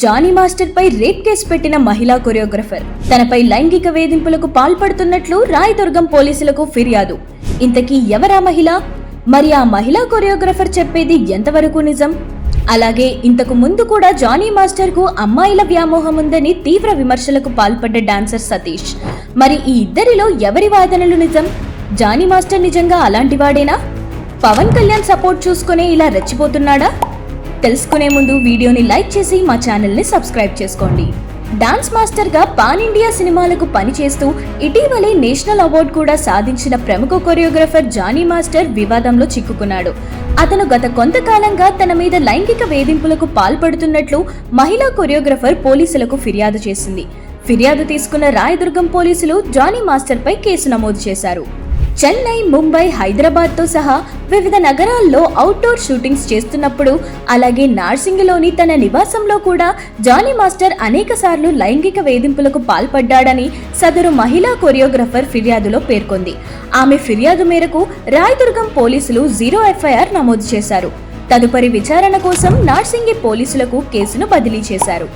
Johnny master పై rape case పెట్టిన మహిళా choreographer తనపై లైంగిక వేధింపులకు పాల్పడుతున్నట్లు రాయదుర్గం పోలీసులకు ఫిర్యాదు. ఇంతకీ ఎవరా మహిళ? మరి ఆ మహిళా కొరియోగ్రఫర్ చెప్పేది ఎంతవరకు నిజం? అలాగే ఇంతకు ముందు కూడా జానీ మాస్టర్ కు అమ్మాయిల వ్యామోహం ఉందని తీవ్ర విమర్శలకు పాల్పడ్డ డాన్సర్ సతీష్. మరి ఈ ఇద్దరిలో ఎవరి వాదనలు నిజం? జానీ మాస్టర్ నిజంగా అలాంటి వాడేనా? పవన్ కళ్యాణ్ సపోర్ట్ చూసుకునే ఇలా రెచ్చిపోతున్నాడా? తెలుసుకునే ముందు వీడియోని లైక్ చేసి మా ఛానల్ని సబ్స్క్రైబ్ చేసుకోండి. డాన్స్ మాస్టర్ గా పాన్ ఇండియా సినిమాలకు పనిచేస్తూ ఇటీవలే నేషనల్ అవార్డు కూడా సాధించిన ప్రముఖ కొరియోగ్రఫర్ జానీ మాస్టర్ వివాదంలో చిక్కుకున్నాడు. అతను గత కొంతకాలంగా తన మీద లైంగిక వేధింపులకు పాల్పడుతున్నట్లు మహిళా కొరియోగ్రఫర్ పోలీసులకు ఫిర్యాదు చేసింది. ఫిర్యాదు తీసుకున్న రాయదుర్గం పోలీసులు జానీ మాస్టర్ పై కేసు నమోదు చేశారు. చెన్నై, ముంబై, హైదరాబాద్ తో సహా వివిధ నగరాల్లో అవుట్డోర్ షూటింగ్స్ చేస్తున్నప్పుడు, అలాగే నార్సింగ్లోని తన నివాసంలో కూడా జానీ మాస్టర్ అనేకసార్లు లైంగిక వేధింపులకు పాల్పడ్డాడని సదరు మహిళా కొరియోగ్రఫర్ ఫిర్యాదులో పేర్కొంది. ఆమె ఫిర్యాదు మేరకు రాయదుర్గం పోలీసులు 0 FIR నమోదు చేశారు. తదుపరి విచారణ కోసం నార్సింగి పోలీసులకు కేసును బదిలీ చేశారు.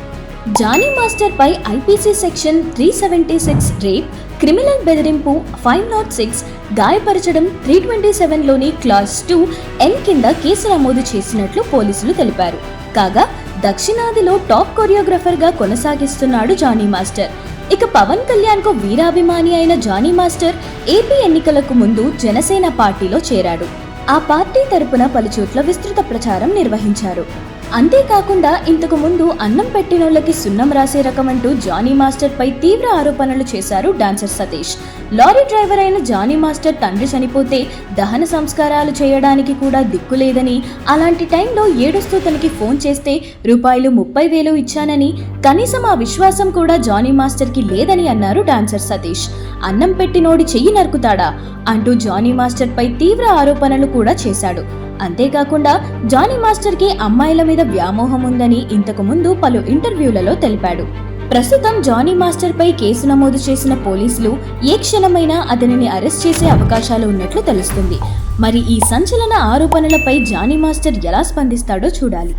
జానీ మాస్టర్ పై IPC సెక్షన్ 376 రేప్, క్రిమినల్ బెదిరింపు 506, గాయపరచడం 327లోని క్లాస్ 2N కింద కేసు నమోదు చేసినట్లు పోలీసులు తెలిపారు. కాగా దక్షిణాదిలో టాప్ కొరియోగ్రఫర్ గా కొనసాగిస్తున్నాడు జానీ మాస్టర్. ఇక పవన్ కళ్యాణ్ కు వీరాభిమాని అయిన జానీ మాస్టర్ ఏపీ ఎన్నికలకు ముందు జనసేన పార్టీలో చేరాడు. ఆ పార్టీ తరపున పలుచోట్ల విస్తృత ప్రచారం నిర్వహించారు. అంతేకాకుండా ఇంతకు ముందు అన్నం పెట్టినోళ్లకి సున్నం రాసే రకమంటూ జానీ మాస్టర్ పై తీవ్ర ఆరోపణలు చేశారు డాన్సర్ సతీష్. లారీ డ్రైవర్ అయిన జానీ మాస్టర్ తండ్రి చనిపోతే దహన సంస్కారాలు చేయడానికి కూడా దిక్కులేదని, అలాంటి టైంలో ఏడుస్తూ తనకి ఫోన్ చేస్తే ₹30,000 ఇచ్చానని, కనీసం ఆ విశ్వాసం కూడా జానీ మాస్టర్ కి లేదని అన్నారు డాన్సర్ సతీష్. అన్నం పెట్టినోడి చెయ్యి నరుకుతాడా అంటూ జానీ మాస్టర్ పై తీవ్ర ఆరోపణలు కూడా చేశాడు. అంతేకాకుండా జానీ మాస్టర్ కి అమ్మాయిల మీద వ్యామోహం ఉందని ఇంతకు ముందు పలు ఇంటర్వ్యూలలో తెలిపాడు. ప్రస్తుతం జానీ మాస్టర్ పై కేసు నమోదు చేసిన పోలీసులు ఏ క్షణమైనా అతనిని అరెస్ట్ చేసే అవకాశాలు ఉన్నట్లు తెలుస్తుంది. మరి ఈ సంచలన ఆరోపణలపై జానీ మాస్టర్ ఎలా స్పందిస్తాడో చూడాలి.